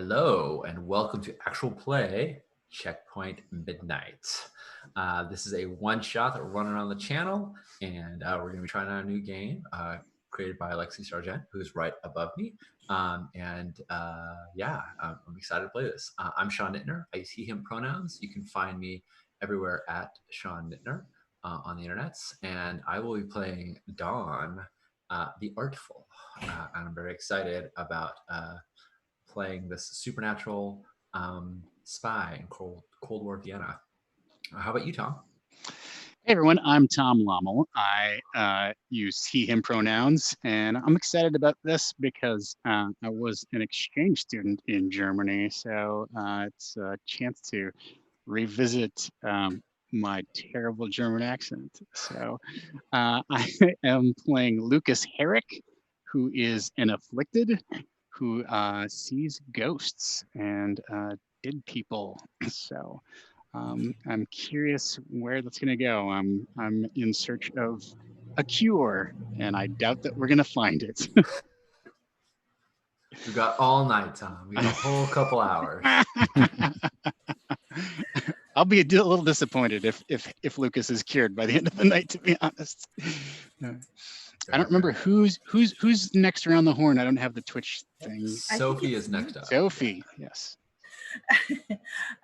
Hello, and welcome to Actual Play Checkpoint Midnight. This is a one-shot that we're running on the channel, and we're going to be trying out a new game created by Alexi Sargent, who's right above me. I'm excited to play this. I'm Sean Nittner. I use he, him pronouns. You can find me everywhere at Sean Nittner on the internets, and I will be playing Dawn, the Artful. And I'm very excited about playing this supernatural spy in Cold War Vienna. How about you, Tom? Hey everyone, I'm Tom Lommel. I use he, him pronouns, and I'm excited about this because I was an exchange student in Germany, so it's a chance to revisit my terrible German accent. So I am playing Lucas Herrick, who is an afflicted who sees ghosts and dead people. So I'm curious where that's going to go. I'm in search of a cure, and I doubt that we're going to find it. We've got all night, Tom. We got a whole couple hours. I'll be a little disappointed if Lucas is cured by the end of the night, to be honest. I don't remember who's next around the horn. I don't have the Twitch thing. Sophie is next up. Sophie, yes.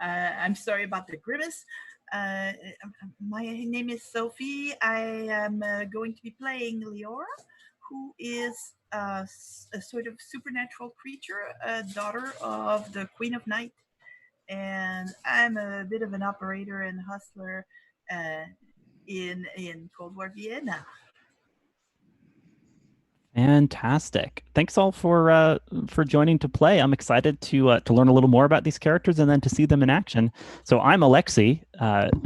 I'm sorry about the grimace. My name is Sophie. I am going to be playing Leora, who is a sort of supernatural creature, a daughter of the Queen of Night. And I'm a bit of an operator and hustler in Cold War Vienna. Fantastic! Thanks all for joining to play. I'm excited to learn a little more about these characters and then to see them in action. So I'm Alexi,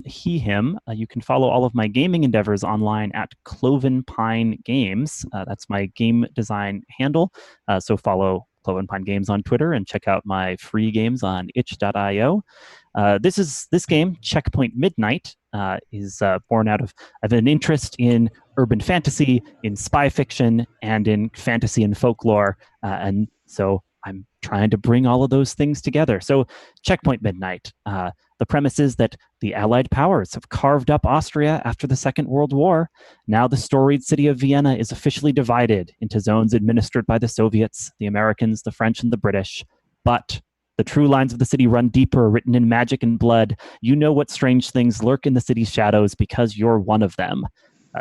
he, him. You can follow all of my gaming endeavors online at Cloven Pine Games. That's my game design handle. So follow Cloven Pine Games on Twitter and check out my free games on itch.io. This game, Checkpoint Midnight, is born out of an interest in urban fantasy, in spy fiction, and in fantasy and folklore. And so I'm trying to bring all of those things together. So Checkpoint Midnight, the premise is that the Allied powers have carved up Austria after the Second World War. Now the storied city of Vienna is officially divided into zones administered by the Soviets, the Americans, the French, and the British. But the true lines of the city run deeper, written in magic and blood. You know what strange things lurk in the city's shadows because you're one of them.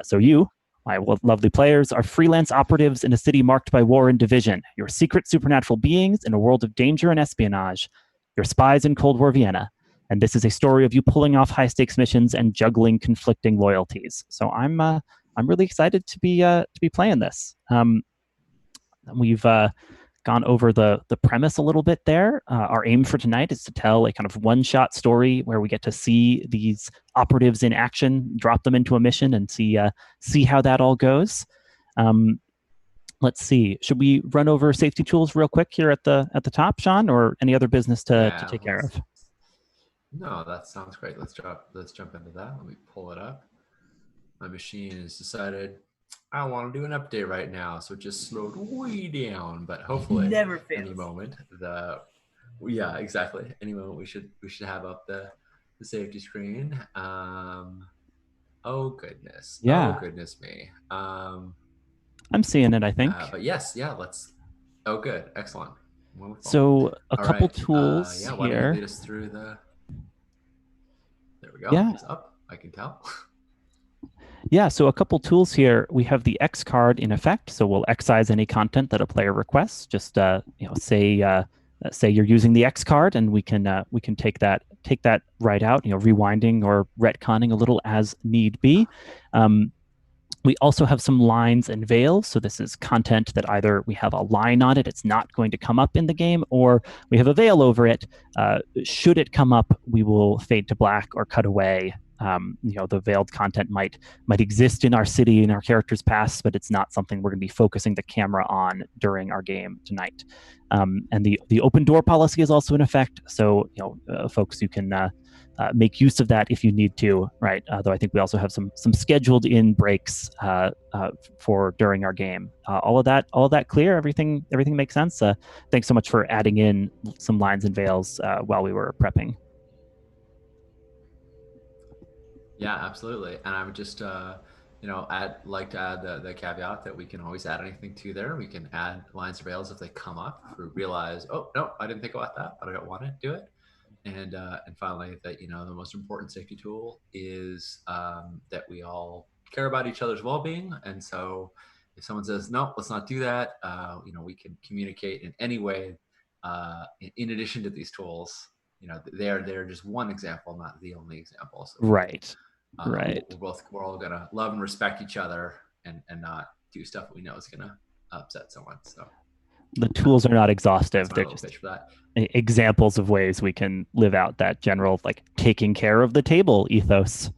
So you, my lovely players, are freelance operatives in a city marked by war and division. You're secret supernatural beings in a world of danger and espionage. You're spies in Cold War Vienna. And this is a story of you pulling off high-stakes missions and juggling conflicting loyalties. So I'm really excited to be playing this. We've gone over the premise a little bit there. Our aim for tonight is to tell a kind of one-shot story where we get to see these operatives in action, drop them into a mission, and see how that all goes. Let's see. Should we run over safety tools real quick here at the top, Sean, or any other business to take care of? No, that sounds great. Let's jump into that. Let me pull it up. My machine has decided I don't want to do an update right now, so it just slowed way down. But hopefully, Never fails. Any moment, Any moment, we should have up the safety screen. Oh goodness. Yeah. Oh goodness me. I'm seeing it, I think. But yes, yeah. Let's. Oh, good, excellent. Wonderful. So a couple right. tools why here. don't you lead us through the. There we go. Yeah. It's up. I can tell. Yeah, so a couple tools here. We have the X card in effect, so we'll excise any content that a player requests. Just say you're using the X card, and we can take that right out. Rewinding or retconning a little as need be. We also have some lines and veils. So this is content that either we have a line on it, it's not going to come up in the game, or we have a veil over it. Should it come up, we will fade to black or cut away the veiled content might exist in our city, in our characters' past, but it's not something we're going to be focusing the camera on during our game tonight. And the open door policy is also in effect, so folks, you can make use of that if you need to, right? Though I think we also have some scheduled in breaks for during our game. All of that clear? Everything makes sense? Thanks so much for adding in some lines and veils while we were prepping. Yeah, absolutely. And I would just like to add the caveat that we can always add anything to there. We can add lines and veils if they come up. If we realize, oh no, I didn't think about that, but I don't want to do it. And finally, that the most important safety tool is that we all care about each other's well-being. And so, if someone says no, let's not do that, we can communicate in any way. In addition to these tools, they're just one example, not the only example. So right. Right. We're all gonna love and respect each other, and not do stuff we know is gonna upset someone. So. The tools are not exhaustive. They're just examples of ways we can live out that general, taking care of the table ethos.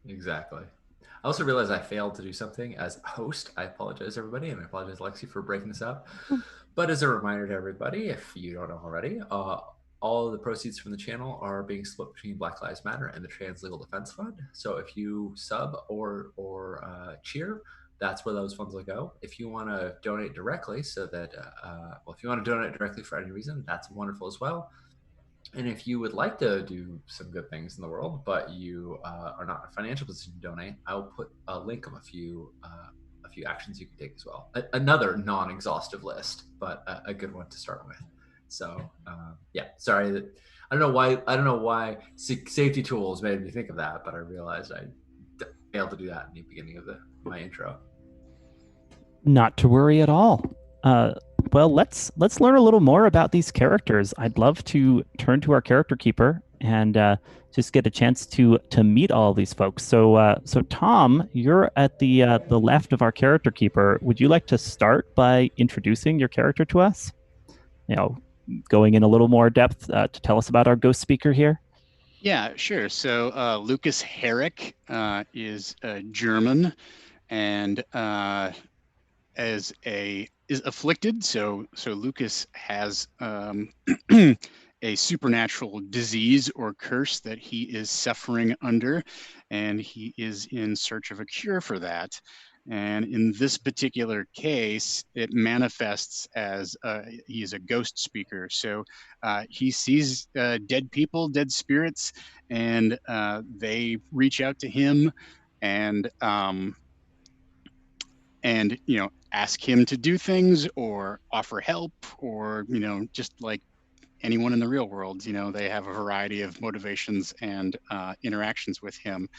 Exactly. I also realized I failed to do something as host. I apologize, everybody, and I apologize, Lexi, for breaking this up. But as a reminder to everybody, if you don't know already, all of the proceeds from the channel are being split between Black Lives Matter and the Trans Legal Defense Fund. So if you sub or cheer, that's where those funds will go. If you want to donate directly, if you want to donate directly for any reason, that's wonderful as well. And if you would like to do some good things in the world, but you are not in a financial position to donate, I'll put a link of a few actions you can take as well. Another non-exhaustive list, but a good one to start with. So sorry that I don't know why safety tools made me think of that, but I realized I failed to do that in the beginning of my intro. Not to worry at all. Well, let's learn a little more about these characters. I'd love to turn to our character keeper and just get a chance to meet all these folks. So Tom, you're at the left of our character keeper. Would you like to start by introducing your character to us? Going in a little more depth to tell us about our ghost speaker here. Yeah, sure. So Lucas Herrick is German and is afflicted. So Lucas has a supernatural disease or curse that he is suffering under, and he is in search of a cure for that. And in this particular case, it manifests as he is a ghost speaker. So he sees dead people, dead spirits, and they reach out to him and ask him to do things or offer help, or just like anyone in the real world, they have a variety of motivations and interactions with him.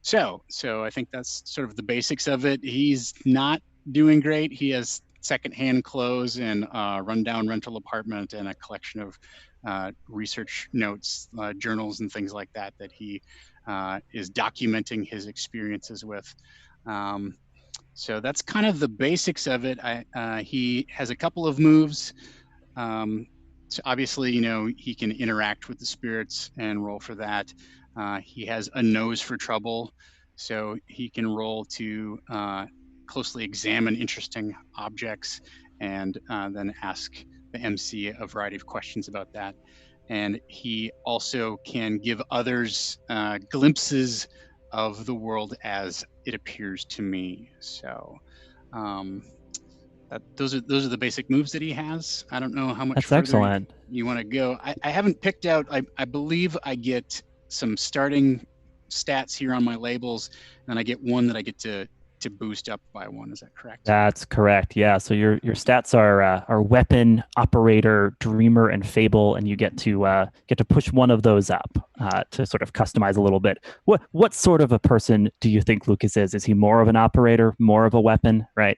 So I think that's sort of the basics of it. He's not doing great. He has secondhand clothes and rundown rental apartment and a collection of research notes, journals and things like that he is documenting his experiences with. So that's kind of the basics of it. He has a couple of moves. So obviously, he can interact with the spirits and roll for that. He has a nose for trouble, so he can roll to closely examine interesting objects and then ask the MC a variety of questions about that. And he also can give others glimpses of the world as it appears to me. So those are the basic moves that he has. I don't know how much That's further excellent. you want to go. I haven't picked out, I believe I get some starting stats here on my labels, and I get one that I get to boost up by one. Is that correct? That's correct. Yeah. So your stats are weapon, operator, dreamer, and fable, and you get to push one of those up to sort of customize a little bit. What sort of a person do you think Lucas is? Is he more of an operator, more of a weapon, right?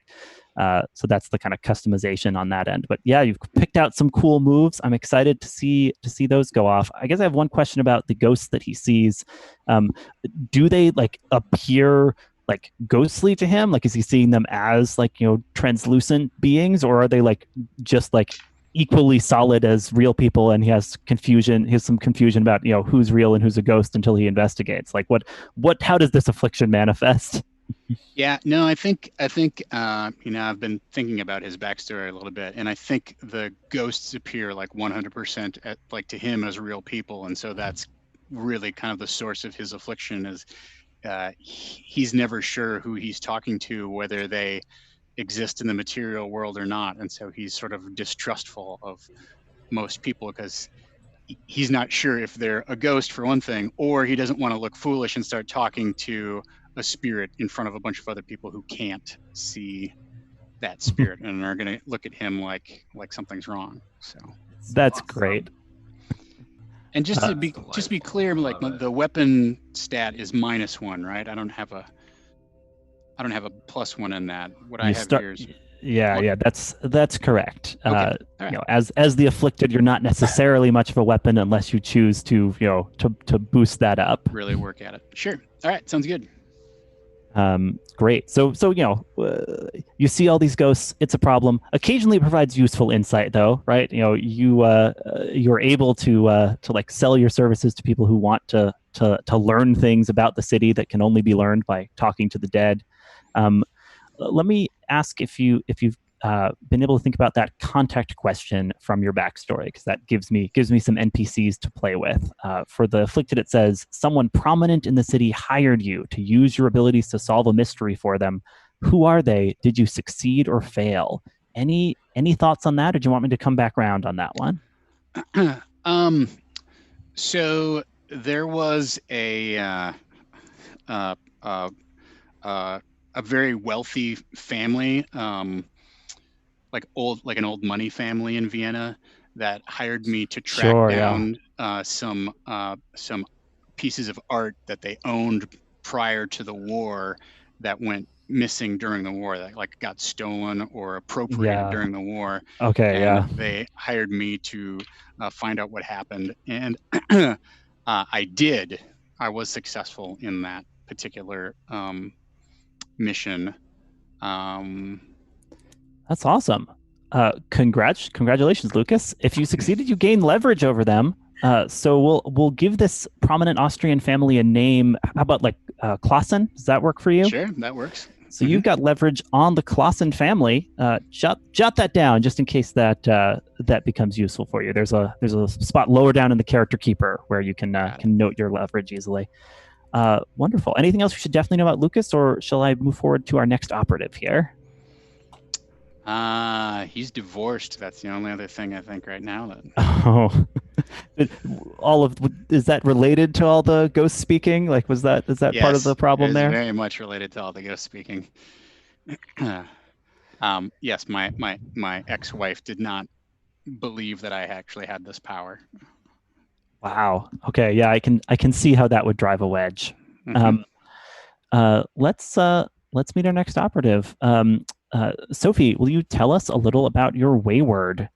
So that's the kind of customization on that end. But yeah, you've picked out some cool moves. I'm excited to see those go off. I guess I have one question about the ghosts that he sees. Do they appear ghostly to him? Is he seeing them as translucent beings, or are they just equally solid as real people, and he has some confusion about who's real and who's a ghost until he investigates. Like how does this affliction manifest? Yeah, no, I think I've been thinking about his backstory a little bit, and I think the ghosts appear like 100% like to him as real people, and so that's really kind of the source of his affliction. Is he's never sure who he's talking to, whether they exist in the material world or not, and so he's sort of distrustful of most people because he's not sure if they're a ghost, for one thing, or he doesn't want to look foolish and start talking to a spirit in front of a bunch of other people who can't see that spirit and are going to look at him like something's wrong. So that's awesome. Great. And just to be clear, like the weapon stat is -1, right? I don't have a +1 in that. What I have here is yeah, that's correct. Okay. All right. As the afflicted, you're not necessarily much of a weapon unless you choose to to boost that up. Really work at it. Sure. All right. Sounds good. Great. So you see all these ghosts. It's a problem. Occasionally, it provides useful insight, though, right? You're able to like sell your services to people who want to learn things about the city that can only be learned by talking to the dead. Let me ask if you've been able to think about that contact question from your backstory, because that gives me some NPCs to play with. For the afflicted, it says someone prominent in the city hired you to use your abilities to solve a mystery for them. Who are they? Did you succeed or fail? Any thoughts on that, or do you want me to come back around on that one? So there was a very wealthy family, like an old money family in Vienna, that hired me to track down some pieces of art that they owned prior to the war that went missing during the war, that like got stolen or appropriated during the war. Okay, and they hired me to find out what happened, and I was successful in that particular mission. That's awesome. Congratulations, Lucas. If you succeeded, you gain leverage over them. So we'll give this prominent Austrian family a name. How about like Clausen? Does that work for you? Sure, that works. So you've got leverage on the Clausen family. Jot that down just in case that becomes useful for you. There's a spot lower down in the character keeper where you can note your leverage easily. Wonderful. Anything else we should definitely know about Lucas, or shall I move forward to our next operative here? He's divorced. That's the only other thing I think right now. Oh, is that related to all the ghost speaking? Like, is that Yes, part of the problem there? Very much related to all the ghost speaking. Yes, my ex-wife did not believe that I actually had this power. Wow. Okay. Yeah, I can see how that would drive a wedge. Let's meet our next operative. Sophie, will you tell us a little about your wayward?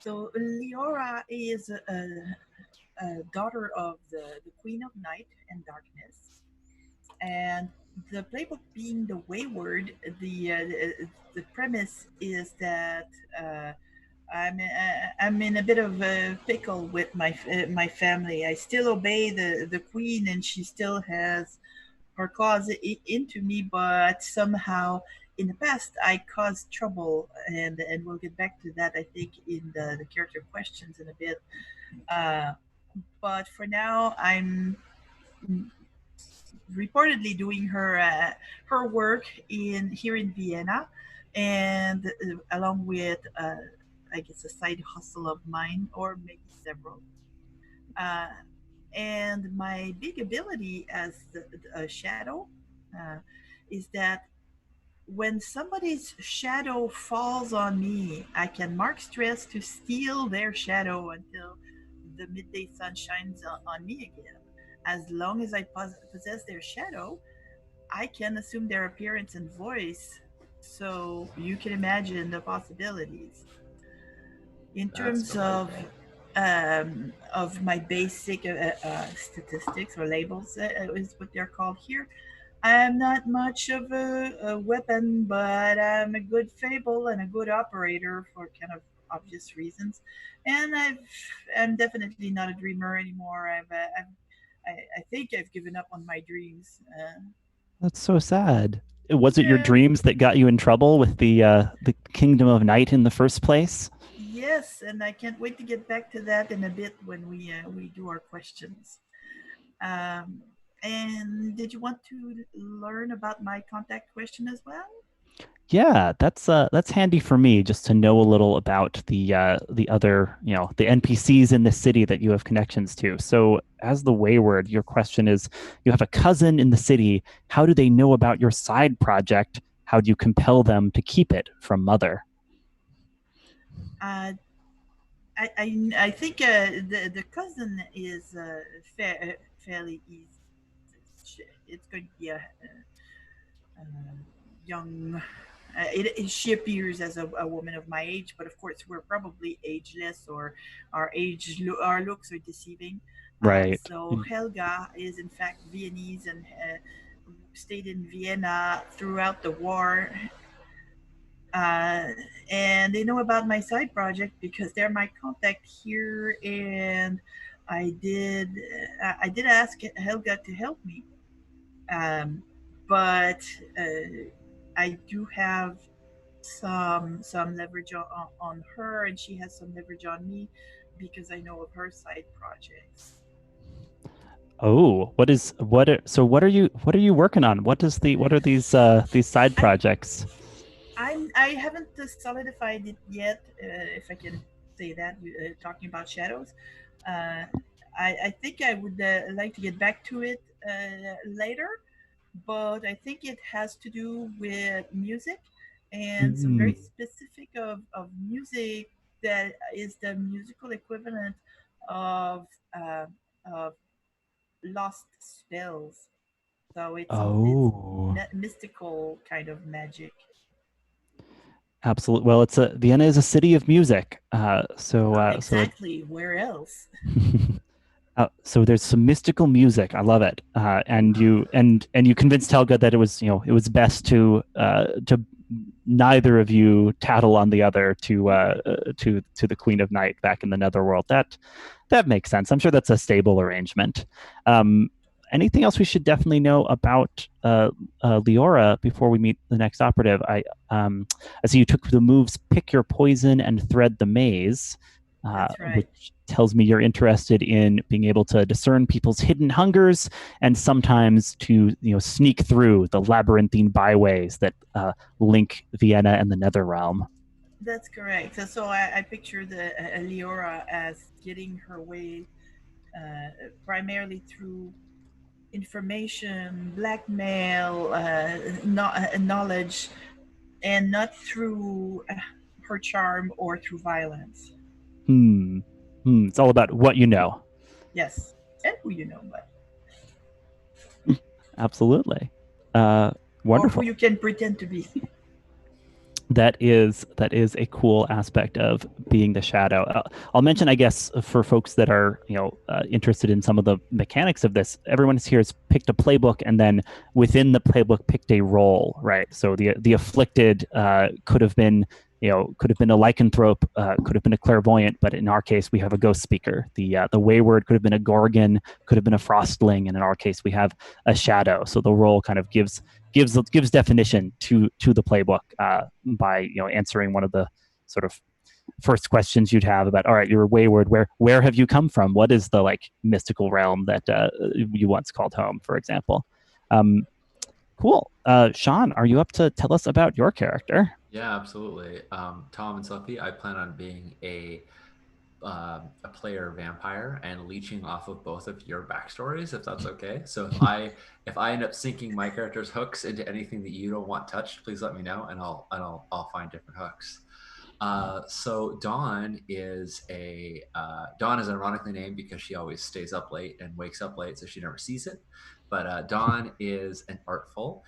So Leora is a daughter of the Queen of Night and Darkness, and the playbook being the wayward, the premise is that I'm in a bit of a pickle with my family. I still obey the queen, and she still has her claws into me, but somehow in the past I caused trouble, and we'll get back to that, I think, in the character questions in a bit. But for now, I'm reportedly doing her work here in Vienna, and along with I guess a side hustle of mine, or maybe several. And my big ability as a shadow is that when somebody's shadow falls on me, I can mark stress to steal their shadow until the midday sun shines on me again. As long as I possess their shadow, I can assume their appearance and voice. So you can imagine the possibilities. In terms of my basic statistics or labels, is what they're called here. I'm not much of a weapon, but I'm a good fable and a good operator for kind of obvious reasons. And I'm definitely not a dreamer anymore. I think I've given up on my dreams. That's so sad. Was it your Yeah, dreams that got you in trouble with the Kingdom of Night in the first place? yes, and I can't wait to get back to that in a bit when we do our questions. Um, and did you want to learn about my contact question as well? Yeah, that's handy for me just to know a little about the other, the NPCs in the city that you have connections to. So, as the Wayward, your question is, you have a cousin in the city. How do they know about your side project? How do you compel them to keep it from Mother? Uh, I think the cousin is fairly easy. It's going to be a young. She appears as a woman of my age, but of course we're probably ageless, or our looks are deceiving. Right. So Helga is in fact Viennese and stayed in Vienna throughout the war, uh, and they know about my side project because they're my contact here. And I did ask Helga to help me, um, but I do have some leverage on her, and she has some leverage on me because I know of her side projects. Oh, what are you working on? What are these side I projects? I haven't solidified it yet, if I can say that. Talking about shadows, uh, I think I would like to get back to it later, but I think it has to do with music and some Mm. very specific of music that is the musical equivalent of uh, of lost spells. So it's Oh, mystical kind of magic. absolutely. Well, Vienna is a city of music. Exactly. Where else? So there's some mystical music. I love it. And you convinced Helga that it was best to neither of you tattle on the other to the Queen of Night back in the Netherworld. That makes sense. I'm sure that's a stable arrangement. Um, Anything else we should definitely know about Leora before we meet the next operative? I see you took the moves Pick Your Poison and Thread the Maze, That's right. which tells me you're interested in being able to discern people's hidden hungers and sometimes to sneak through the labyrinthine byways that link Vienna and the Netherrealm. That's correct. So I picture the Leora as getting her way primarily through information, blackmail, knowledge, and not through her charm or through violence. Hmm. It's all about what you know. Yes, and who you know, but Absolutely. or who Wonderful. you can pretend to be. That is a cool aspect of being the shadow. I'll mention, I guess, for folks that are interested in some of the mechanics of this. Everyone here has picked a playbook, and then within the playbook picked a role. Right. So the afflicted could have been a lycanthrope, could have been a clairvoyant, but in our case we have a ghost speaker. The wayward could have been a gorgon, could have been a frostling, and in our case we have a shadow. So the role kind of gives definition to the playbook by answering one of the sort of first questions you'd have about, all right, you're wayward, where have you come from, what is the mystical realm that you once called home, for example. Cool. Sean, are you up to tell us about your character? Yeah, absolutely. Tom and Sophie, I plan on being a player vampire and leeching off of both of your backstories, if that's okay. So if I end up sinking my character's hooks into anything that you don't want touched, please let me know, and I'll find different hooks. So Dawn is ironically named because she always stays up late and wakes up late, so she never sees it. But Dawn is an artful.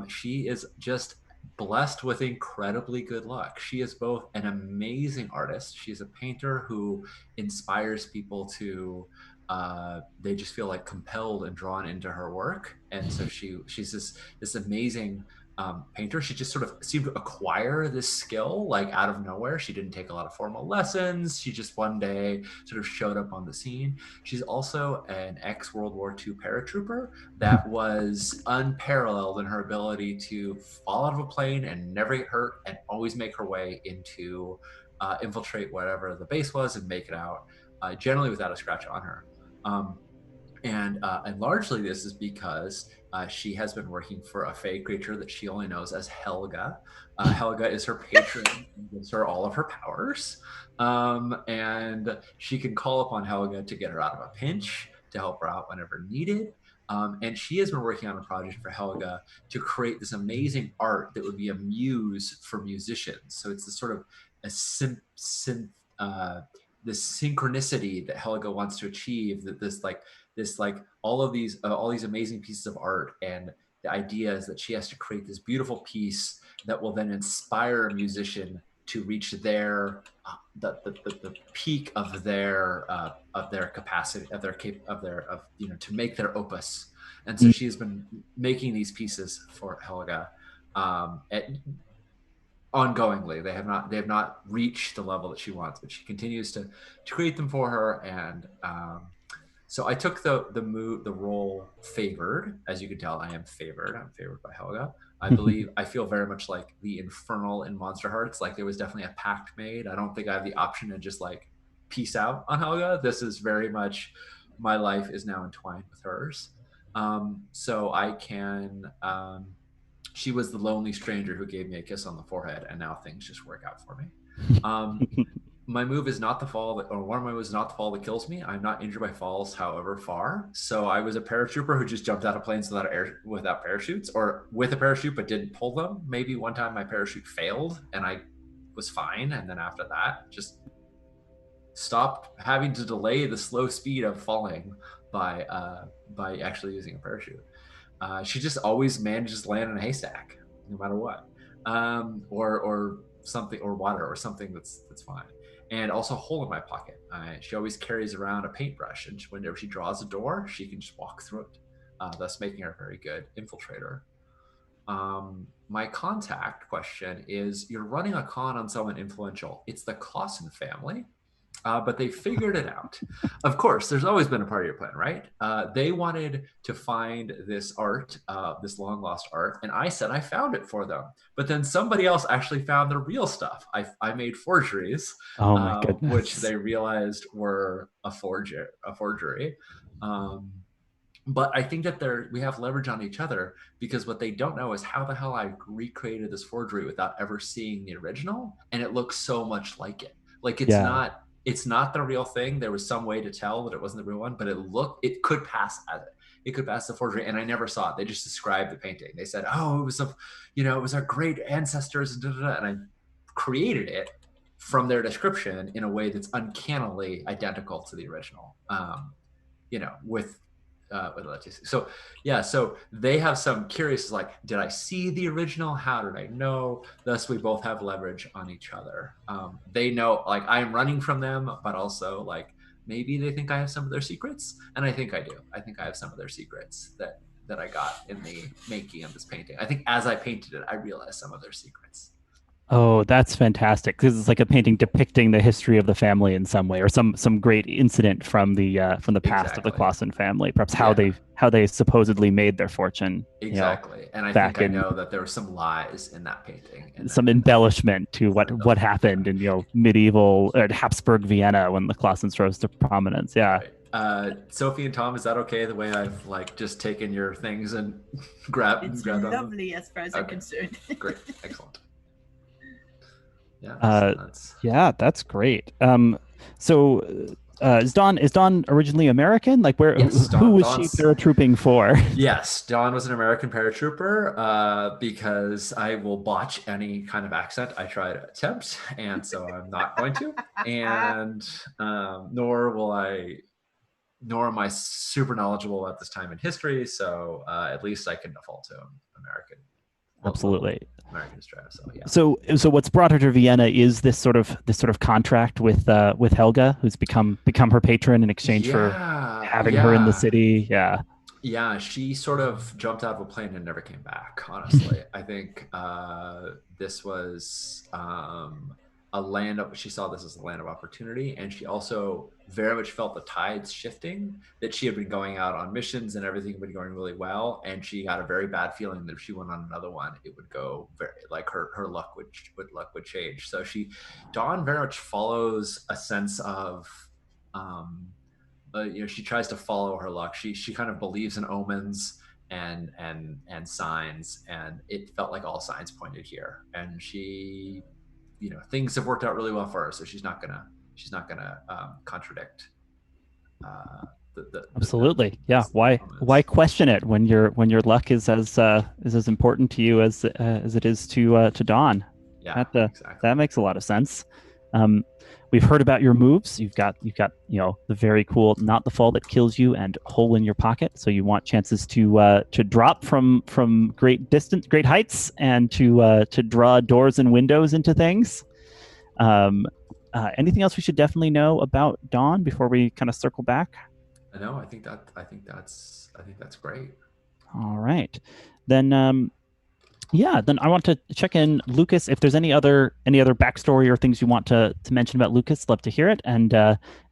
She is just blessed with incredibly good luck. She is both an amazing artist. She is a painter who inspires people to they just feel like compelled and drawn into her work. And so she's this amazing painter. She just sort of seemed to acquire this skill like out of nowhere. She didn't take a lot of formal lessons. She just one day sort of showed up on the scene. She's also an ex-World War II paratrooper that was unparalleled in her ability to fall out of a plane and never get hurt and always make her way into infiltrate whatever the base was and make it out, generally without a scratch on her. And largely this is because she has been working for a fey creature that she only knows as Helga. Helga is her patron and gives her all of her powers. And she can call upon Helga to get her out of a pinch, to help her out whenever needed. And she has been working on a project for Helga to create this amazing art that would be a muse for musicians. So it's this sort of this synchronicity that Helga wants to achieve, that this all these amazing pieces of art, and the idea is that she has to create this beautiful piece that will then inspire a musician to reach their the peak of their capacity, to make their opus. And so she has been making these pieces for Helga ongoingly. They have not reached the level that she wants, but she continues to create them for her. And so I took the role favored. As you can tell, I am favored. I'm favored by Helga. I feel very much like the Infernal in Monster Hearts. Like there was definitely a pact made. I don't think I have the option to just like peace out on Helga. This is very much my life is now entwined with hers. So I can. She was the lonely stranger who gave me a kiss on the forehead, and now things just work out for me. My move is not the fall, one of my moves is not the fall that kills me. I'm not injured by falls, however far. So I was a paratrooper who just jumped out of planes without parachutes, or with a parachute but didn't pull them. Maybe one time my parachute failed and I was fine, and then after that, just stopped having to delay the slow speed of falling by actually using a parachute. She just always manages to land in a haystack, no matter what, or something, or water, or something that's fine. And also a hole in my pocket. She always carries around a paintbrush, and whenever she draws a door, she can just walk through it, thus making her a very good infiltrator. My contact question is: you're running a con on someone influential. It's the Clausen family. But they figured it out. Of course, there's always been a part of your plan, right? They wanted to find this art, this long lost art, and I said I found it for them. But then somebody else actually found the real stuff. I made forgeries, oh my goodness, which they realized were a forgery. But I think that we have leverage on each other, because what they don't know is how the hell I recreated this forgery without ever seeing the original, and it looks so much like it. Like it's not the real thing. There was some way to tell that it wasn't the real one, but it could pass as it. It could pass the forgery, and I never saw it. They just described the painting. They said, "Oh, it was our great ancestors," and I created it from their description in a way that's uncannily identical to the original. So they have some curious, like, did I see the original? How did I know? Thus, we both have leverage on each other. They know, like, I'm running from them, but also, like, maybe they think I have some of their secrets, and I think I do. I think I have some of their secrets that I got in the making of this painting. I think as I painted it, I realized some of their secrets. Oh, that's fantastic, because it's like a painting depicting the history of the family in some way, or some great incident from the past of the Clausen family, perhaps how they supposedly made their fortune. Exactly. And I think I know that there were some lies in that painting. Some embellishment to what happened in medieval Habsburg Vienna when the Clausens rose to prominence. Yeah. Right. Sophie and Tom, is that okay, the way I've like just taken your things and grabbed It's them? lovely as far as I'm concerned. Great. Excellent. Yeah, that's great. So is Dawn originally American? Like, who was she paratrooping for? Yes, Dawn was an American paratrooper, because I will botch any kind of accent I try to attempt, and so I'm not going to. And nor am I super knowledgeable at this time in history, so at least I can default to American. Absolutely. American Strata, so yeah. So what's brought her to Vienna is this sort of contract with Helga, who's become her patron in exchange for having her in the Yeah. city. Yeah. Yeah, she sort of jumped out of a plane and never came back, honestly. I think this was a land of, she saw this as a land of opportunity. And she also very much felt the tides shifting, that she had been going out on missions and everything had been going really well. And she got a very bad feeling that if she went on another one, it would go very, like her luck would change. So Dawn very much follows a sense of, she tries to follow her luck. She kind of believes in omens and signs, and it felt like all signs pointed here. And she, things have worked out really well for her, so she's not gonna contradict. Absolutely, yeah. Why question it when your luck is as important to you as it is to Dawn? Yeah, exactly. That makes a lot of sense. We've heard about your moves. You've got the very cool Not the Fall That Kills You and Hole in Your Pocket. So you want chances to drop from great heights, and to draw doors and windows into things. Anything else we should definitely know about Dawn before we kind of circle back? No, I think that's great. All right, then. Yeah, then I want to check in, Lucas, if there's any other backstory or things you want to mention about Lucas. Love to hear it, and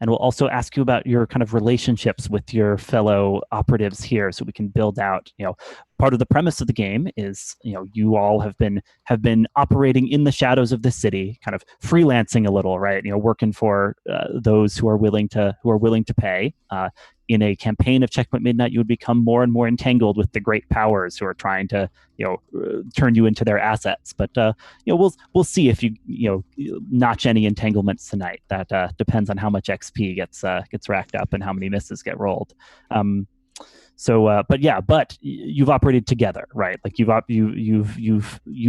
we'll also ask you about your kind of relationships with your fellow operatives here, so we can build out. Part of the premise of the game is you all have been operating in the shadows of the city, kind of freelancing a little, right? Working for those who are willing to pay. In a campaign of Checkpoint Midnight, you would become more and more entangled with the great powers who are trying to, turn you into their assets. But we'll see if you notch any entanglements tonight. That depends on how much XP gets racked up and how many misses get rolled. But you've operated together, right? Like you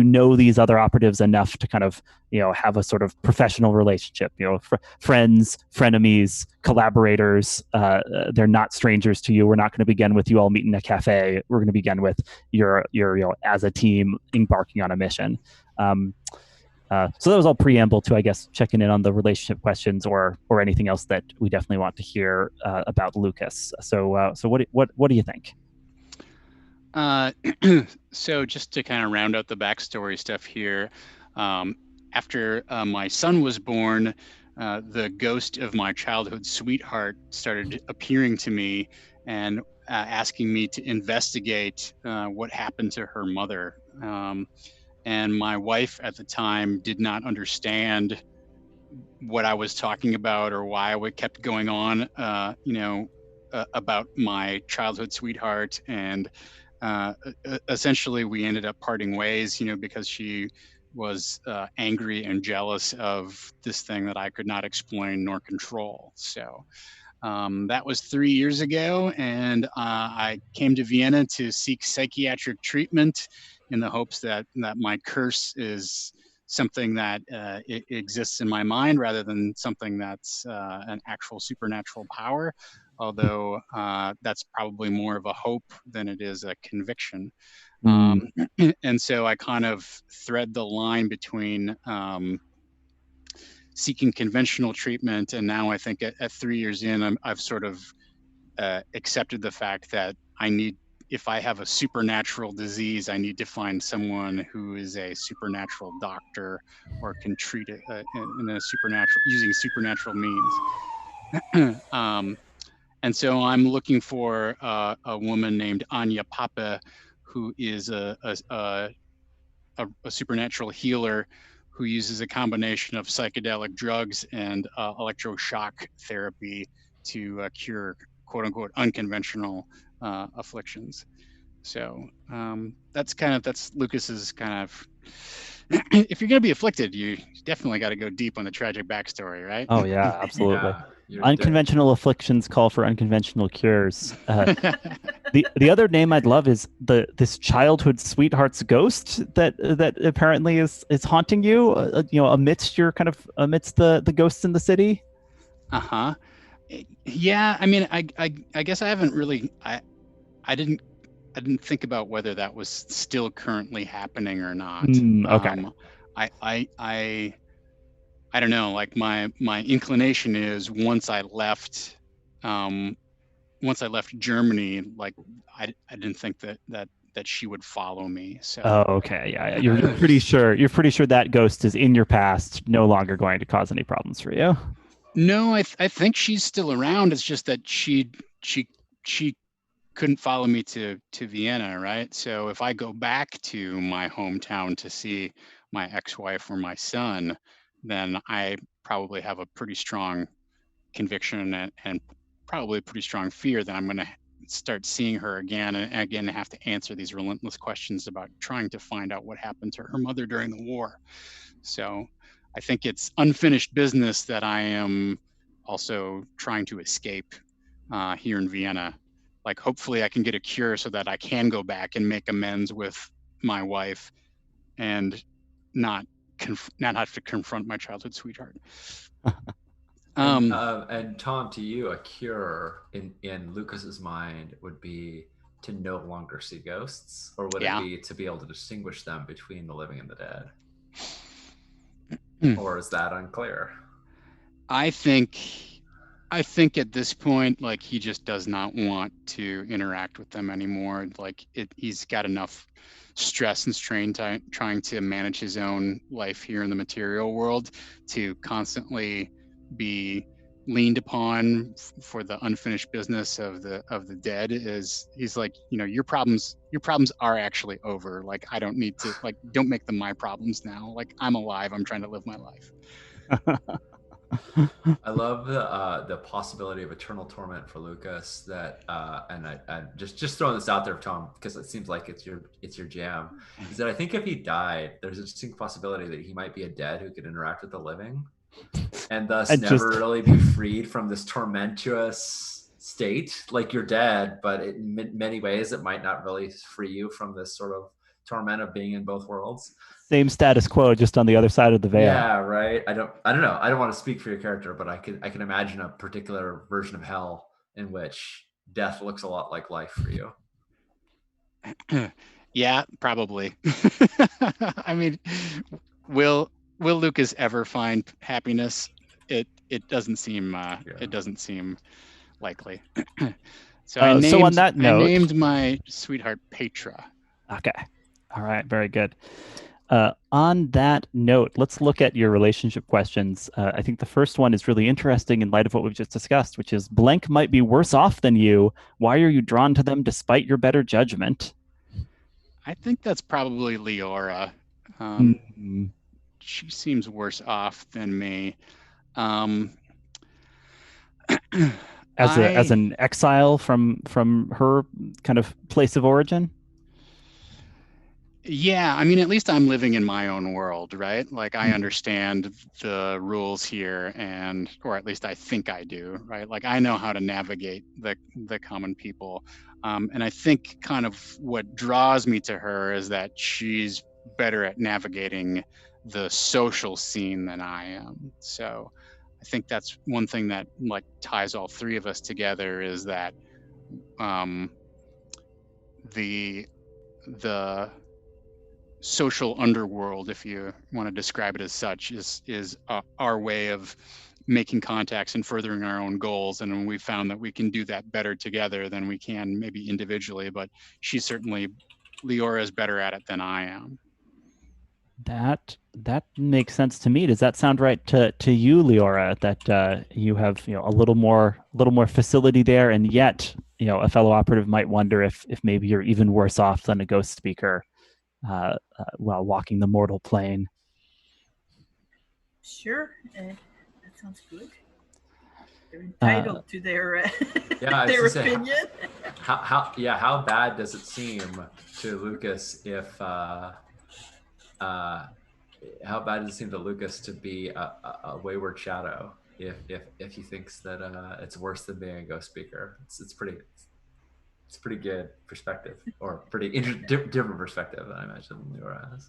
know these other operatives enough to kind of have a sort of professional relationship. Friends, frenemies, collaborators. They're not strangers to you. We're not going to begin with you all meeting in a cafe. We're going to begin with your as a team embarking on a mission. So that was all preamble to, I guess, checking in on the relationship questions or anything else that we definitely want to hear about Lucas. So what do you think? So just to kind of round out the backstory stuff here, after my son was born, the ghost of my childhood sweetheart started appearing to me and asking me to investigate what happened to her mother. And my wife at the time did not understand what I was talking about or why I kept going on, about my childhood sweetheart. And essentially we ended up parting ways, because she was angry and jealous of this thing that I could not explain nor control. So that was 3 years ago, and I came to Vienna to seek psychiatric treatment in the hopes that my curse is something that it exists in my mind rather than something that's an actual supernatural power, although that's probably more of a hope than it is a conviction. And so I kind of thread the line between seeking conventional treatment, and now I think at 3 years in, I've sort of accepted the fact that if I have a supernatural disease, I need to find someone who is a supernatural doctor or can treat it using supernatural means. And so I'm looking for a woman named Anya Papa, who is a supernatural healer who uses a combination of psychedelic drugs and electroshock therapy to cure quote unquote unconventional afflictions. So that's Lucas's kind of, if you're going to be afflicted, you definitely got to go deep on the tragic backstory, right? Oh yeah, absolutely. Unconventional afflictions call for unconventional cures. The other name I'd love is this childhood sweetheart's ghost that apparently is haunting you, amidst the ghosts in the city. Yeah, I mean, I guess I haven't really I didn't think about whether that was still currently happening or not. Okay. I don't know, like my inclination is once I left once I left Germany, like I didn't think that she would follow me. So Oh, okay. Yeah, you're pretty sure. You're pretty sure that ghost is in your past, no longer going to cause any problems for you. no, I think she's still around. It's just that she couldn't follow me to Vienna, right? So if I go back to my hometown to see my ex-wife or my son, then I probably have a pretty strong conviction and probably a pretty strong fear that I'm going to start seeing her again and again have to answer these relentless questions about trying to find out what happened to her mother during the war. So I think it's unfinished business that I am also trying to escape here in Vienna. Like hopefully I can get a cure so that I can go back and make amends with my wife and not have to confront my childhood sweetheart. And Tom, to you, a cure in Lucas's mind would be to no longer see ghosts, or would it be to be able to distinguish them between the living and the dead? Or is that unclear? I think at this point, like he just does not want to interact with them anymore. Like he's got enough stress and strain trying to manage his own life here in the material world to constantly be leaned upon for the unfinished business of the dead. Is he's like, your problems are actually over. Like I don't need to, like, don't make them my problems now. Like I'm alive, I'm trying to live my life. I love the possibility of eternal torment for Lucas. That and I just throwing this out there, Tom, because it seems like it's your jam. Is that I think if he died, there's a distinct possibility that he might be a dead who could interact with the living, and thus never really be freed from this tormentuous state. Like you're dead, but in many ways it might not really free you from this sort of torment of being in both worlds. Same status quo, just on the other side of the veil. Yeah, right. I don't know. I don't want to speak for your character, but I can imagine a particular version of hell in which death looks a lot like life for you. Yeah, probably. I mean, will Lucas ever find happiness? It doesn't seem likely. So on that note, I named my sweetheart Petra. Okay. All right. Very good. On that note, let's look at your relationship questions. I think the first one is really interesting in light of what we've just discussed, which is blank might be worse off than you. Why are you drawn to them despite your better judgment? I think that's probably Leora. She seems worse off than me. As an exile from her kind of place of origin? Yeah, I mean, at least I'm living in my own world, right? Like I understand the rules here, or at least I think I do, right? Like I know how to navigate the common people. And I think kind of what draws me to her is that she's better at navigating the social scene than I am. So I think that's one thing that like ties all three of us together is that the social underworld, if you want to describe it as such, is our way of making contacts and furthering our own goals. And we found that we can do that better together than we can maybe individually, but Leora is better at it than I am. That makes sense to me. Does that sound right to you, Leora, that you have a little more facility there, and yet a fellow operative might wonder if maybe you're even worse off than a ghost speaker while walking the mortal plane? Sure, that sounds good. They're entitled to their their opinion. How bad does it seem to Lucas if how bad does it seem to Lucas to be a wayward shadow if he thinks that it's worse than being a ghost speaker? It's pretty good perspective, or pretty different perspective than I imagine Leora has.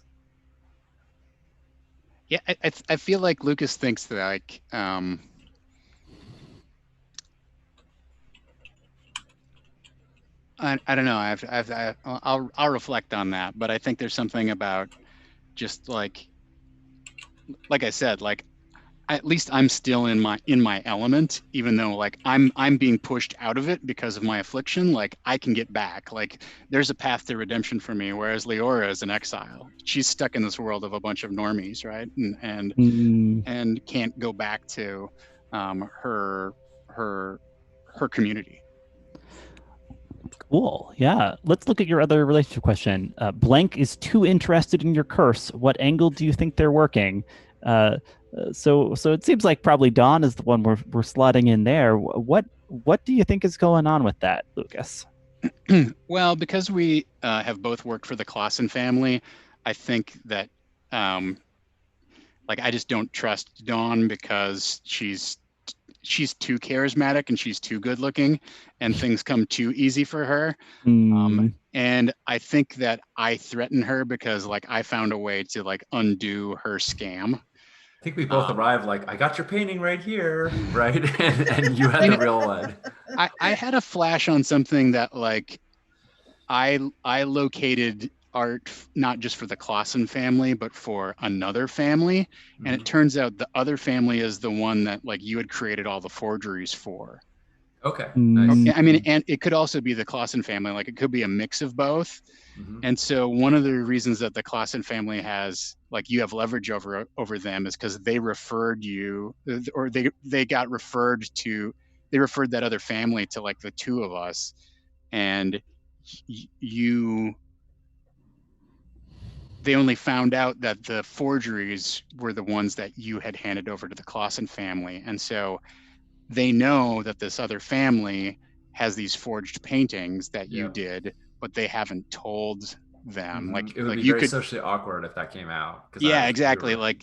Yeah, I feel like Lucas thinks that like I don't know. I'll reflect on that, but I think there's something about just like I said, like at least I'm still in my element, even though like I'm being pushed out of it because of my affliction. Like I can get back. Like there's a path to redemption for me. Whereas Leora is an exile. She's stuck in this world of a bunch of normies, right? Mm, And can't go back to her her her community. cool. Yeah. Let's look at your other relationship question. Blank is too interested in your curse. What angle do you think they're working? So it seems like probably Dawn is the one we're slotting in there. What do you think is going on with that, Lucas? Well, because we have both worked for the Clausen family, I think that like I just don't trust Dawn because she's too charismatic and she's too good looking and things come too easy for her. Mm, And I think that I threaten her because like I found a way to like undo her scam. I think we both Um, arrived like, I got your painting right here, right? And you had You the know- real one. I had a flash on something that like I located art not just for the Clausen family, but for another family. And it Mhm. turns out the other family is the one that like you had created all the forgeries for. Okay, nice. mm, I mean, and it could also be the Clausen family, like it could be a mix of both. Mhm. And so one of the reasons that the Clausen family has like you have leverage over them is because they referred you or they got referred to they referred that other family to like the two of us and you they only found out that the forgeries were the ones that you had handed over to the Clausen family. And so they know that this other family has these forged paintings that you Yep. did, but they haven't told them. Mhm. It would Like be you very could, socially awkward if that came out because yeah, we exactly. were,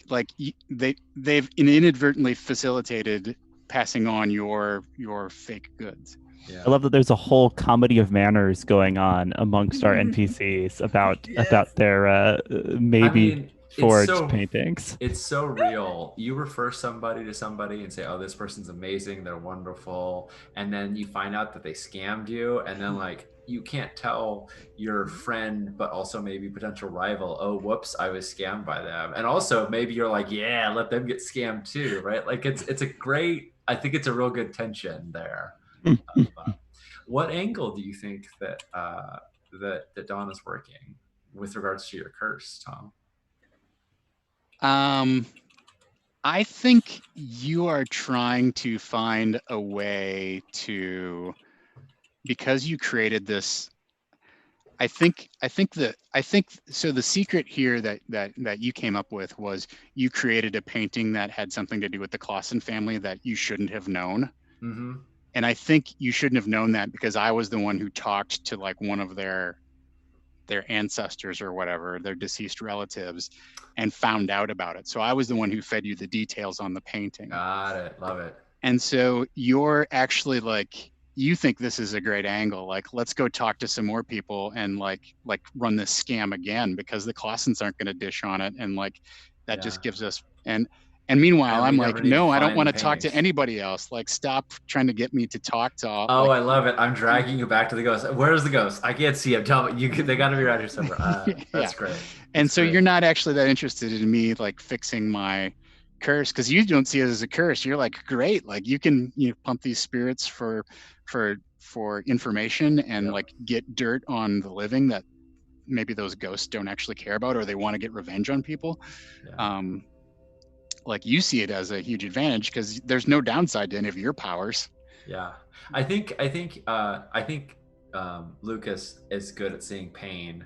They've inadvertently facilitated passing on your fake goods. yeah. I love that there's a whole comedy of manners going on amongst our NPCs about Yes. their I maybe mean, forged paintings. it's so real. You refer somebody to somebody and say, "Oh, this person's amazing. They're wonderful," and then you find out that they scammed you, and then like you can't tell your friend, but also maybe potential rival, "Oh, whoops, I was scammed by them," and also maybe you're like, "Yeah, let them get scammed too," right? Like it's a great. I think it's a real good tension there. What angle do you think that that Dawn is working with regards to your curse, Tom? Um, I think you are trying to find a way to, because you created this. I think so. The secret here that you came up with was you created a painting that had something to do with the Clausen family that you shouldn't have known. Mm-hmm. And I think you shouldn't have known that because I was the one who talked to like one of their ancestors or whatever, their deceased relatives, and found out about it. So I was the one who fed you the details on the painting. Got it. Love it. And so you're actually like, you think this is a great angle. Like, let's go talk to some more people and like run this scam again because the Clausens aren't going to dish on it. And like, that Yeah. just gives us, and meanwhile, And we I'm never like, need to no, I don't find want the to talk to paintings. anybody else. Like, stop trying to get me to talk to all, Oh, like, I love it. I'm dragging you back to the ghost. Where's the ghost? I can't see him. Tell me. They got to be around here somewhere. yeah. That's great. And That's so great. you're not actually that interested in me like fixing my curse because you don't see it as a curse. You're like, great, like you can pump these spirits for information and Yep. like get dirt on the living that maybe those ghosts don't actually care about or they want to get revenge on people. Yeah. Like you see it as a huge advantage because there's no downside to any of your powers. Yeah. I think Lucas is good at seeing pain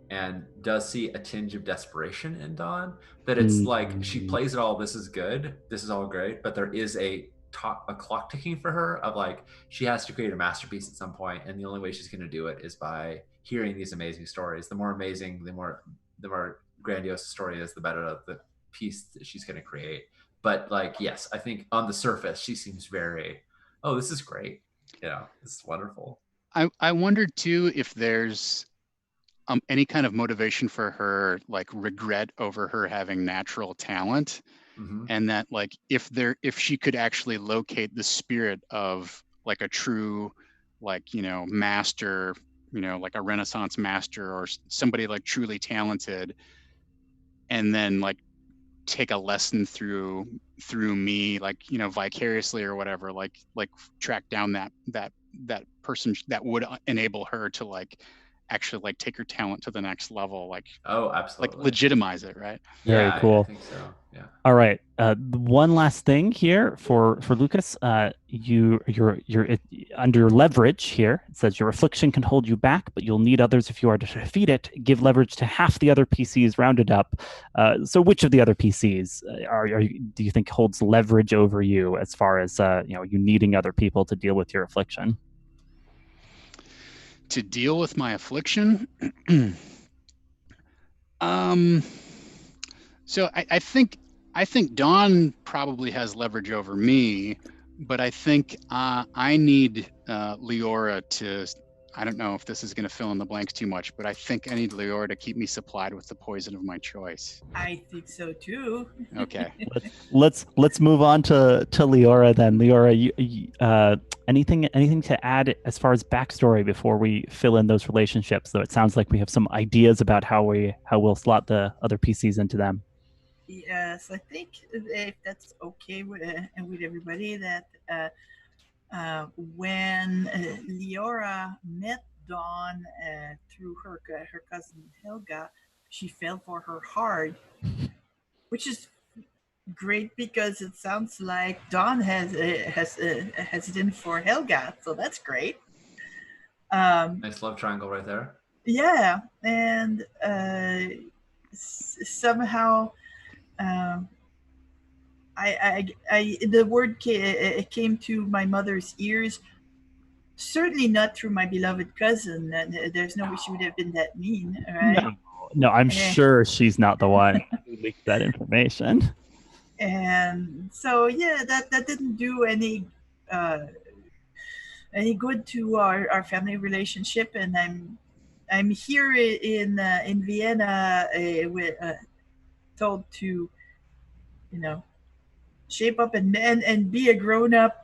and does see a tinge of desperation in Dawn. That it's like she plays it all. This is good. This is all great. But there is a clock ticking for her of like she has to create a masterpiece at some point, and the only way she's going to do it is by hearing these amazing stories. The more amazing, the more grandiose the story is, the better the piece that she's going to create. But like, yes, I think on the surface she seems very, oh, this is great. Yeah, this is wonderful. I wondered too if there's any kind of motivation for her, like regret over her having natural talent. Mm-hmm. And that like if she could actually locate the spirit of like a true like master, like a Renaissance master or somebody like truly talented, and then like take a lesson through me, like, vicariously or whatever, like track down that person that would enable her to like actually like take her talent to the next level, like absolutely. legitimize it, right? Very Yeah, cool. I think so. Yeah. All right. One last thing here for Lucas. You're under leverage here. It says your affliction can hold you back, but you'll need others if you are to defeat it. Give leverage to half the other PCs rounded up. So which of the other PCs do you think holds leverage over you as far as you needing other people to deal with your affliction? To deal with my affliction, so I think Dawn probably has leverage over me, but I think I need Leora to. I don't know if this is going to fill in the blanks too much, but I think I need Leora to keep me supplied with the poison of my choice. I think so too. Okay. Let's move on to Leora then. Leora, anything to add as far as backstory before we fill in those relationships? Though it sounds like we have some ideas about how we'll slot the other PCs into them. Yes, I think if that's okay with everybody, that when Leora met Dawn through her cousin Helga, she fell for her hard, which is great because it sounds like Dawn has it in for Helga, so that's great. Nice love triangle right there. Yeah, and somehow. The word came to my mother's ears, certainly not through my beloved cousin. There's no way she would have been that mean, right? No, I'm sure she's not the one who leaked that information. And so, yeah, that didn't do any good to our family relationship. And I'm here in Vienna, told to, shape up and be a grown-up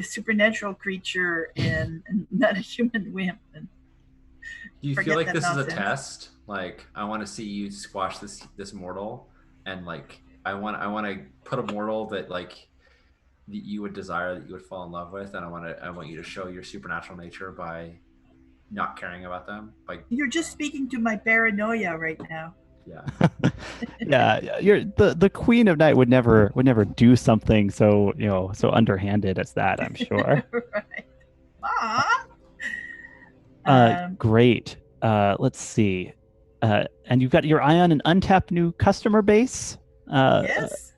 supernatural creature and not a human wimp. Do you feel like this is a test? Like, I want to see you squash this mortal, and like I want to put a mortal that like that you would desire, that you would fall in love with, and I want you to show your supernatural nature by not caring about them. You're just speaking to my paranoia right now. Yeah. Yeah, you're the Queen of Night would never do something so underhanded as that, I'm sure. Right. Mom. Great. Let's see. And you've got your eye on an untapped new customer base. Yes.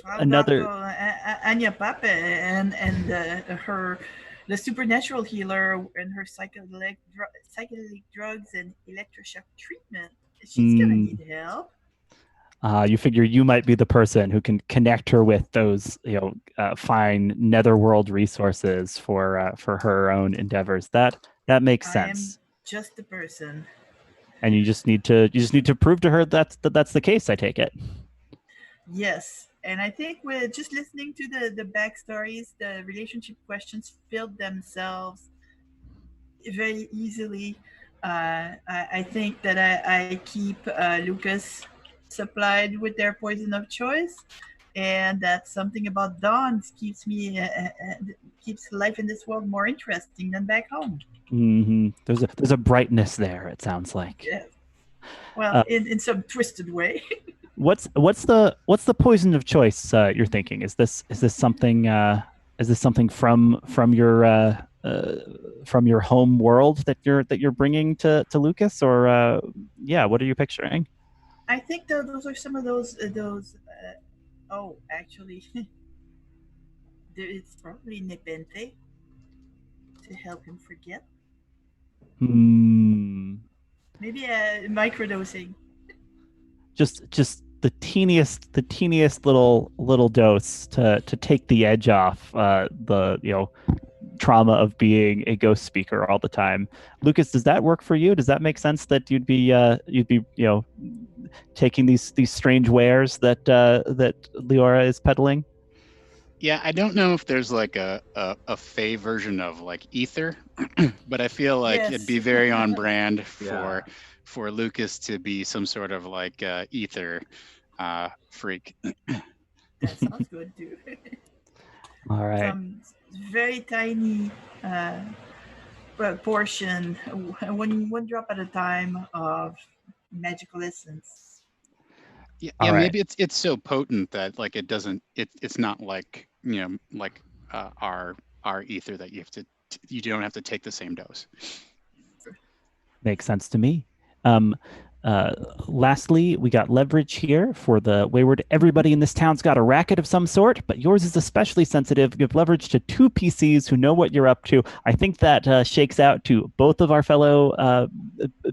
Another Anya Pape and the supernatural healer and her psychedelic drugs and electroshock treatment. She's gonna need help. You figure you might be the person who can connect her with those, fine netherworld resources for her own endeavors. That makes sense. I am just the person. And you just need to prove to her that's the case. I take it. Yes, and I think with just listening to the backstories, the relationship questions filled themselves very easily. I think that I keep Lucas supplied with their poison of choice, and that something about Dawn keeps life in this world more interesting than back home. Mm-hmm. There's a brightness there. It sounds like. Yeah. Well, in some twisted way. What's the poison of choice you're thinking? Is this something from your home world that you're bringing to Lucas, or what are you picturing? I think those are some of those. Actually, it's probably Nepenthe to help him forget. Maybe microdosing. Just the teeniest little dose to take the edge off the trauma of being a ghost speaker all the time. Lucas, does that work for you? Does that make sense that you'd be taking these strange wares that Leora is peddling? Yeah, I don't know if there's like a Fae version of like ether, but I feel like it'd be very on brand for Lucas to be some sort of like ether freak. That sounds good too. All right. Some very tiny portion, one drop at a time of magical essence. Yeah, All right. maybe it's so potent that like it doesn't it's not like like our ether that you don't have to take the same dose. Makes sense to me. Lastly, we got leverage here for the wayward. Everybody in this town's got a racket of some sort, but yours is especially sensitive. Give leverage to 2 PCs who know what you're up to. I think that shakes out to both of our fellow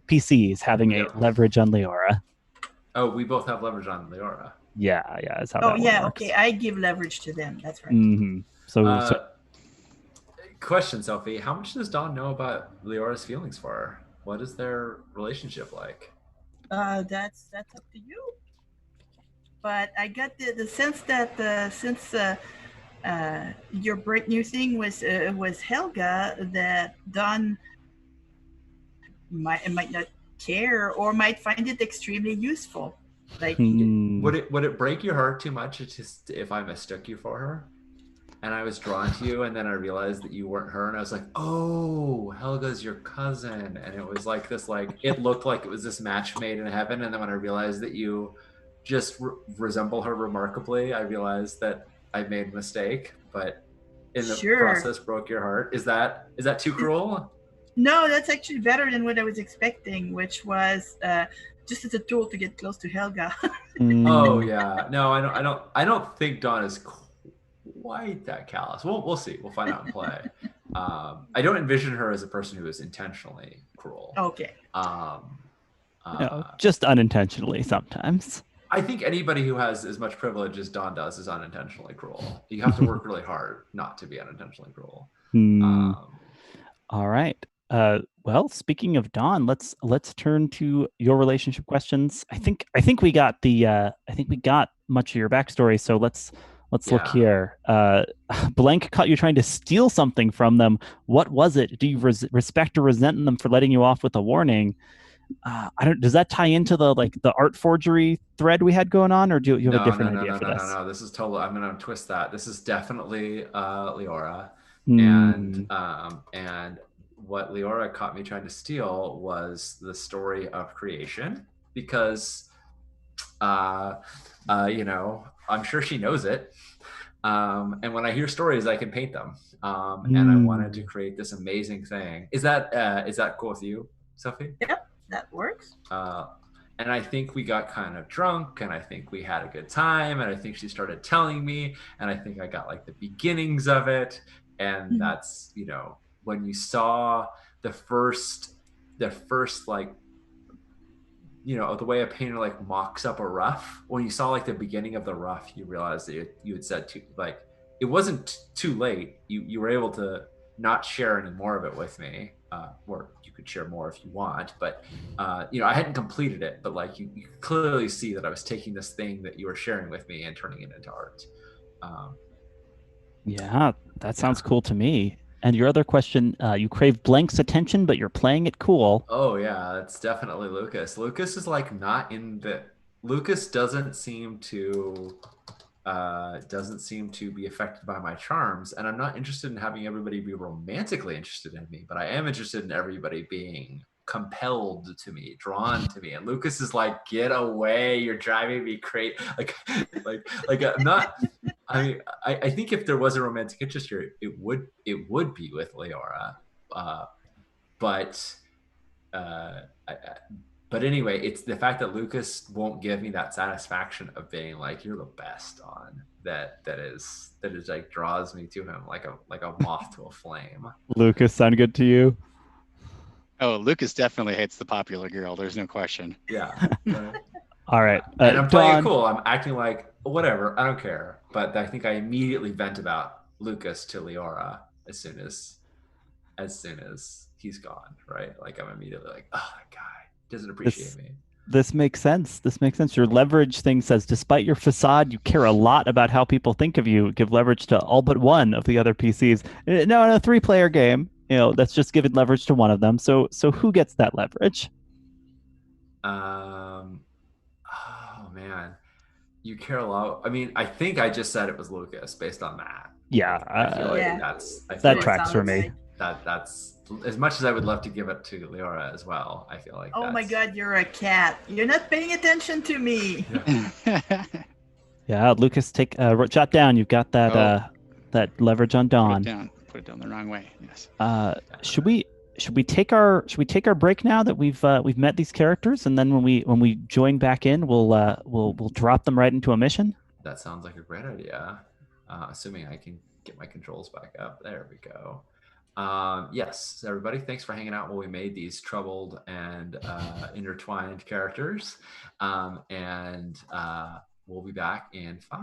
PCs having a leverage on Leora. Oh, we both have leverage on Leora. Yeah, that's how Oh that yeah, works. okay. I give leverage to them. That's right. Mm-hmm. So Question, Sophie. How much does Dawn know about Leora's feelings for her? What is their relationship like? That's up to you. But I got the sense that since your bright new thing was Helga, that Dawn might not care or might find it extremely useful. Like, would it break your heart too much if I mistook you for her? And I was drawn to you, and then I realized that you weren't her, and I was like, "Oh, Helga's your cousin," and it was like this, like it looked like it was this match made in heaven. And then when I realized that you just resemble her remarkably, I realized that I made a mistake. But in the process, broke your heart. Is that too cruel? No, that's actually better than what I was expecting, which was just as a tool to get close to Helga. Oh yeah, no, I don't think Dawn is quite that callous. We'll see. We'll find out in play. I don't envision her as a person who is intentionally cruel. Okay. No, just unintentionally sometimes. I think anybody who has as much privilege as Dawn does is unintentionally cruel. You have to work really hard not to be unintentionally cruel. All right. Well, speaking of Dawn, let's turn to your relationship questions. I think we got much of your backstory. So let's look here. Blank caught you trying to steal something from them. What was it? Do you respect or resent them for letting you off with a warning? Does that tie into the art forgery thread we had going on, or do you have a different idea for this? No. This is totally. I'm gonna twist that. This is definitely Leora, and what Leora caught me trying to steal was the story of creation, because I'm sure she knows it. And when I hear stories, I can paint them. And I wanted to create this amazing thing. Is that cool with you, Sophie? Yep, that works. And I think we got kind of drunk, and I think we had a good time, and I think she started telling me, and I think I got like the beginnings of it. And that's, when you saw the first like, the way a painter like mocks up a rough, when you saw like the beginning of the rough, you realized that you had said it wasn't too late. You were able to not share any more of it with me, or you could share more if you want, but I hadn't completed it, but like you clearly see that I was taking this thing that you were sharing with me and turning it into art. Yeah, that sounds cool to me. And your other question, you crave Blank's attention, but you're playing it cool. Oh yeah, that's definitely Lucas. Lucas is like not in the. Lucas doesn't seem to be affected by my charms, and I'm not interested in having everybody be romantically interested in me, but I am interested in everybody being compelled to me, drawn to me. And Lucas is like, "Get away! You're driving me crazy!" I'm not. I think if there was a romantic interest here, it would be with Leora, but anyway, it's the fact that Lucas won't give me that satisfaction of being like, "You're the best," on that is like draws me to him like a moth to a flame. Lucas, sound good to you? Oh, Lucas definitely hates the popular girl. There's no question. Yeah. All right. And I'm playing it cool. I'm acting like whatever. I don't care. But I think I immediately vent about Lucas to Leora as soon as he's gone. Right? Like I'm immediately like, "Oh, that guy doesn't appreciate me." This makes sense. Your leverage thing says, despite your facade, you care a lot about how people think of you. Give leverage to all but one of the other PCs. No, in a 3-player game, that's just giving leverage to one of them. So who gets that leverage? Oh man, You care a lot. I mean, I think I just said it was Lucas based on that. Yeah, I feel like Yeah. that like tracks for me. that's as much as I would love to give it to Leora as well. I feel like. Oh my God, you're a cat. You're not paying attention to me. Yeah, Lucas, take jot down. You've got that that leverage on Put it Dawn. down. Put it down the wrong way. Yes. Should we take our break now that we've met these characters, and then when we join back in, we'll drop them right into a mission? That sounds like a great idea. Assuming I can get my controls back up. There we go. Yes, everybody, thanks for hanging out while we made these troubled and intertwined characters. And we'll be back in 5.